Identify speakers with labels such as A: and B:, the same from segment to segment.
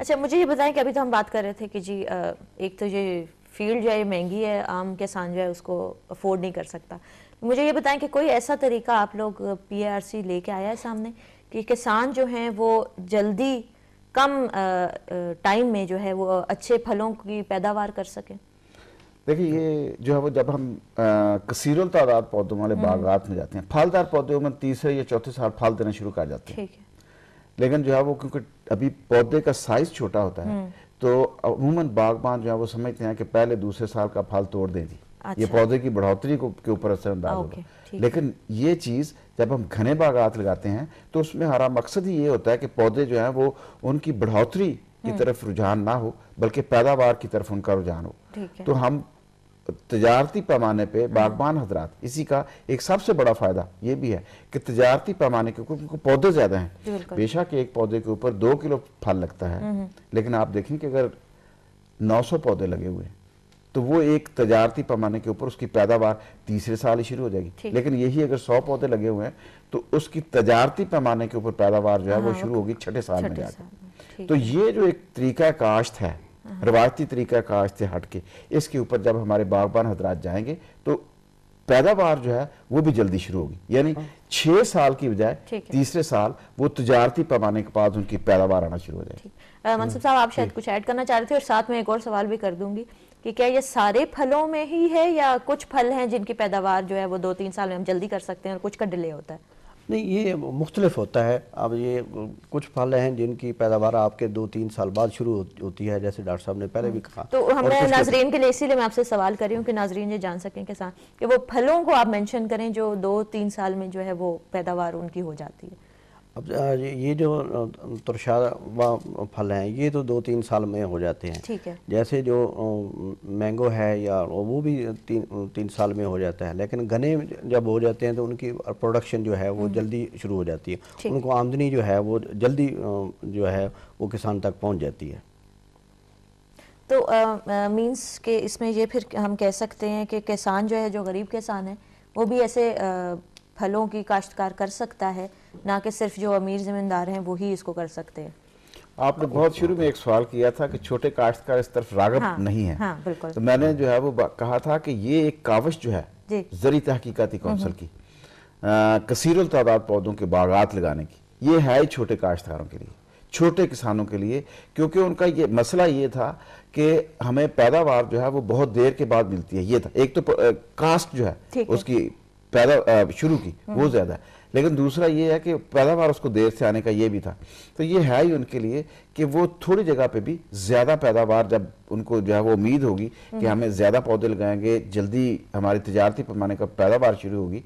A: अच्छा, मुझे ये बताएं कि अभी तो हम बात कर रहे थे कि जी एक तो ये फील्ड जो है महंगी है, आम किसान जो है उसको अफोर्ड नहीं कर सकता। मुझे ये बताएं कि कोई ऐसा तरीका आप लोग PARC लेके आया है सामने कि किसान जो हैं वो जल्दी कम टाइम में जो है वो अच्छे फलों की पैदावार कर सकें?
B: देखिए, ये जो है वो जब हम कसीरुल तादाद पौधों वाले बागात में जाते हैं, फलदार पौधों में तीसरे या चौथे साल फल देना शुरू कर जाते हैं।
A: ठीक है।
B: लेकिन जो है वो क्योंकि अभी पौधे का साइज छोटा होता है तो अमूमन बागबान जो है वो समझते हैं कि पहले दूसरे साल का फल तोड़ दें जी।
A: अच्छा।
B: ये पौधे की बढ़ोतरी के ऊपर असरअंदाज होगा। लेकिन ये चीज़ जब हम घने बागात लगाते हैं तो उसमें हमारा मकसद ही ये होता है कि पौधे जो है वो उनकी बढ़ोतरी की तरफ रुझान ना हो बल्कि पैदावार की तरफ उनका रुझान हो। तो हम तजारती पैमाने पे बागबान हजरात, इसी का एक सबसे बड़ा फायदा ये भी है कि तजारती पैमाने के ऊपर पौधे ज्यादा हैं। बेशक एक पौधे के ऊपर 2 किलो फल लगता है, लेकिन आप देखें कि अगर 900 पौधे लगे हुए हैं तो वो एक तजारती पैमाने के ऊपर उसकी पैदावार तीसरे साल ही शुरू हो जाएगी। लेकिन यही अगर 100 पौधे लगे हुए हैं तो उसकी तजारती पैमाने के ऊपर पैदावार जो है वो शुरू होगी छठे साल में जाकर। तो ये जो एक तरीका काश्त है, रवायती तरीका काश्त से हटके, इसके ऊपर जब हमारे बागबान हजरात जाएंगे तो पैदावार जो है वो भी जल्दी शुरू होगी। यानी 6 साल की बजाय तीसरे साल वो तजारती पैमाने के बाद उनकी पैदावार आना शुरू हो जाएगी।
A: मनसूब साहब, आप शायद कुछ ऐड करना चाह रहे थे और साथ में एक और सवाल भी कर दूंगी कि क्या ये सारे फलों में ही है या कुछ फल हैं जिनकी पैदावार जो है वो 2-3 साल में हम जल्दी कर सकते हैं और कुछ का डिले होता है?
C: नहीं, ये मुख्तलिफ होता है। अब ये कुछ फल हैं जिनकी पैदावार आपके 2-3 साल बाद शुरू होती है, जैसे डॉक्टर साहब ने पहले भी कहा।
A: तो हमने नाजरीन के लिए इसीलिए मैं आपसे सवाल कर रही हूँ कि नाजरीन ये जान सकें किसान कि वो फलों को आप मेंशन करें जो 2-3 साल में जो है वो पैदावार उनकी हो जाती है।
C: अब ये जो तुरशावा फल हैं ये तो 2-3 साल में हो जाते हैं।
A: ठीक है।
C: जैसे जो मैंगो है या वो भी 3 साल में हो जाता है। लेकिन घने जब हो जाते हैं तो उनकी प्रोडक्शन जो है वो जल्दी शुरू हो जाती है, उनको आमदनी जो है वो जल्दी जो है वो किसान तक पहुंच जाती है।
A: तो मींस के इसमें ये फिर हम कह सकते हैं कि किसान जो है, जो गरीब किसान है, वो भी ऐसे फलों की काश्तकार कर सकता है, ना कि सिर्फ जो अमीर ज़मींदार हैं वो ही इसको कर सकते हैं।
B: आपने बहुत शुरू में एक सवाल किया था कि छोटे काश्तकार इस तरफ राग़िब नहीं है।
A: हाँ, बिल्कुल।
B: तो मैंने जो है वो कहा था कि ये एक काविश जो है ज़री तहकीकाती कौंसिल की कसीरुल तादाद पौधों के बागात लगाने की, ये है ही छोटे काश्तकारों के लिए, छोटे किसानों के लिए। क्योंकि उनका ये मसला ये था कि हमें पैदावार जो है वो बहुत देर के बाद मिलती है। ये था एक तो कास्ट जो है उसकी पैदा शुरू की वो ज्यादा है, लेकिन दूसरा ये है कि पैदावार उसको देर से आने का ये भी था। तो ये है ही उनके लिए कि वो थोड़ी जगह पे भी ज्यादा पैदावार, जब उनको जो है वो उम्मीद होगी कि हमें ज्यादा पौधे लगाएंगे, जल्दी हमारी तजारती पैमाने का पैदावार शुरू होगी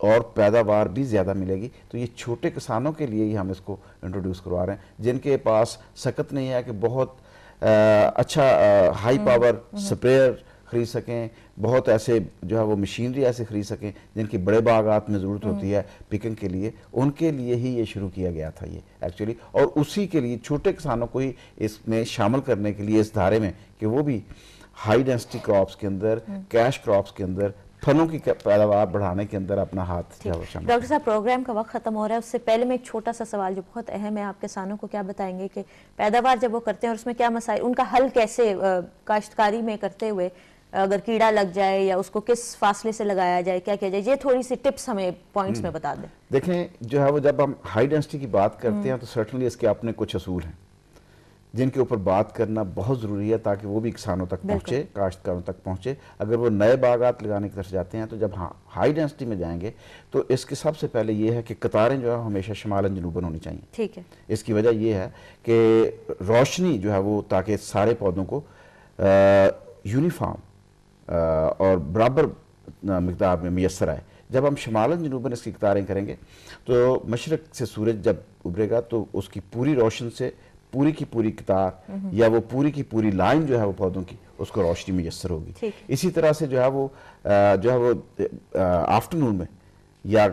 B: और पैदावार भी ज्यादा मिलेगी, तो ये छोटे किसानों के लिए ही हम इसको इंट्रोड्यूस करवा रहे हैं, जिनके पास सकत नहीं है कि बहुत अच्छा हाई पावर स्प्रेयर खरीद सकें, बहुत ऐसे जो है वो मशीनरी ऐसे खरीद सकें जिनकी बड़े बागात में ज़रूरत होती है पिकिंग के लिए। उनके लिए ही ये शुरू किया गया था ये एक्चुअली, और उसी के लिए छोटे किसानों को ही इसमें शामिल करने के लिए इस धारे में कि वो भी हाई डेंसिटी क्रॉप्स के अंदर, कैश क्रॉप्स के अंदर, फलों की पैदावार बढ़ाने के अंदर अपना हाथ।
A: डॉक्टर साहब, प्रोग्राम का वक्त खत्म हो रहा है, उससे पहले मैं एक छोटा सा सवाल जो बहुत अहम है, आप किसानों को क्या बताएंगे कि पैदावार जब वो करते हैं और उसमें क्या मसाइल, उनका हल कैसे काश्तकारी में करते हुए, अगर कीड़ा लग जाए या उसको किस फासले से लगाया जाए, क्या किया जाए, ये थोड़ी सी टिप्स हमें पॉइंट्स में बता दें।
B: देखें, जो है वो जब हम हाई डेंसिटी की बात करते हैं तो सर्टनली इसके अपने कुछ असूल हैं जिनके ऊपर बात करना बहुत ज़रूरी है ताकि वो भी किसानों तक पहुँचे, काश्तकारों तक पहुँचे। अगर वो नए बागात लगाने की तरफ जाते हैं तो जब हाई डेंसिटी में जाएंगे तो इसके सबसे पहले ये है कि कतारें जो है हमेशा शमालन जनूबन होनी चाहिए। ठीक है। इसकी वजह ये है कि रोशनी जो है वो, ताकि सारे पौधों को यूनिफॉर्म और बराबर मिकदार में मैसर आए। जब हम शमालन जनूबन इसकी कतारें करेंगे तो मशरक से सूरज जब उभरेगा तो उसकी पूरी रोशन से पूरी की पूरी कतार या वो पूरी की पूरी लाइन जो है वो पौधों की, उसको रोशनी मैसर होगी। इसी तरह से जो है वो आफ्टरनून में या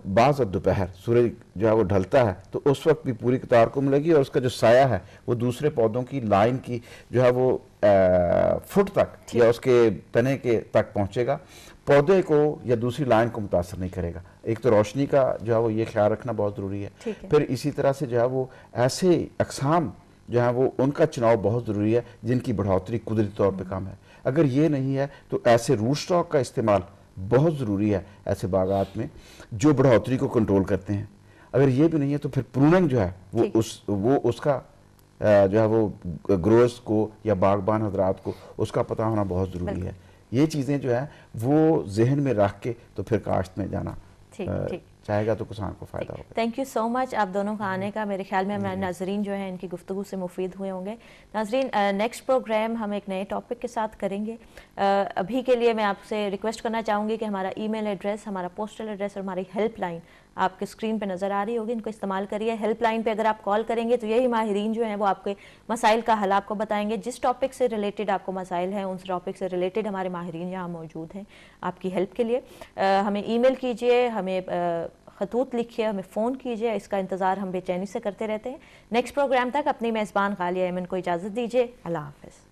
B: बाज़ दोपहर सूरज जो है वो ढलता है तो उस वक्त भी पूरी कतार को मिलेगी और उसका जो साया है वो दूसरे पौधों की लाइन की जो है वो फुट तक या उसके तने के तक पहुंचेगा, पौधे को या दूसरी लाइन को मुतासर नहीं करेगा। एक तो रोशनी का जो है वो ये ख्याल रखना बहुत ज़रूरी है। फिर इसी तरह से जो है वो ऐसे अक़साम जो है वो उनका चुनाव बहुत ज़रूरी है, जिनकी बढ़ोतरी कुदरती तौर पे कम है। अगर ये नहीं है तो ऐसे रूट स्टॉक का इस्तेमाल बहुत ज़रूरी है ऐसे बागात में जो बढ़ोतरी को कंट्रोल करते हैं। अगर ये भी नहीं है तो फिर प्रूनिंग जो है वो उसका जो है वो ग्रोअर्स को या बागबान हजरात को उसका पता होना बहुत ज़रूरी है। ये चीज़ें जो है वो जहन में रख के तो फिर काश्त में जाना चाहेगा तो किसान को फ़ायदा होगा।
A: थैंक यू सो मच आप दोनों का आने का। मेरे ख्याल में हमारे नाजरीन जो है इनकी गुफ्तगू से मुफीद हुए होंगे। नाजरीन, नेक्स्ट प्रोग्राम हम एक नए टॉपिक के साथ करेंगे। अभी के लिए मैं आपसे रिक्वेस्ट करना चाहूँगी कि हमारा ईमेल एड्रेस, हमारा पोस्टल एड्रेस और हमारी हेल्पलाइन आपके स्क्रीन पे नज़र आ रही होगी, इनको इस्तेमाल करिए। हेल्पलाइन पे अगर आप कॉल करेंगे तो यही माहिरीन जो हैं वो आपके मसाइल का हल आपको बताएंगे। जिस टॉपिक से रिलेटेड आपको मसाइल हैं उस टॉपिक से रिलेटेड हमारे माहिरीन यहाँ मौजूद हैं आपकी हेल्प के लिए। हमें ईमेल कीजिए, हमें खतूत लिखिए, हमें फ़ोन कीजिए, इसका इंतज़ार हम बेचैनी से करते रहते हैं। नेक्स्ट प्रोग्राम तक अपनी मेज़बान गालिया ऐमन को इजाज़त दीजिए। अल्लाह हाफ़िज़।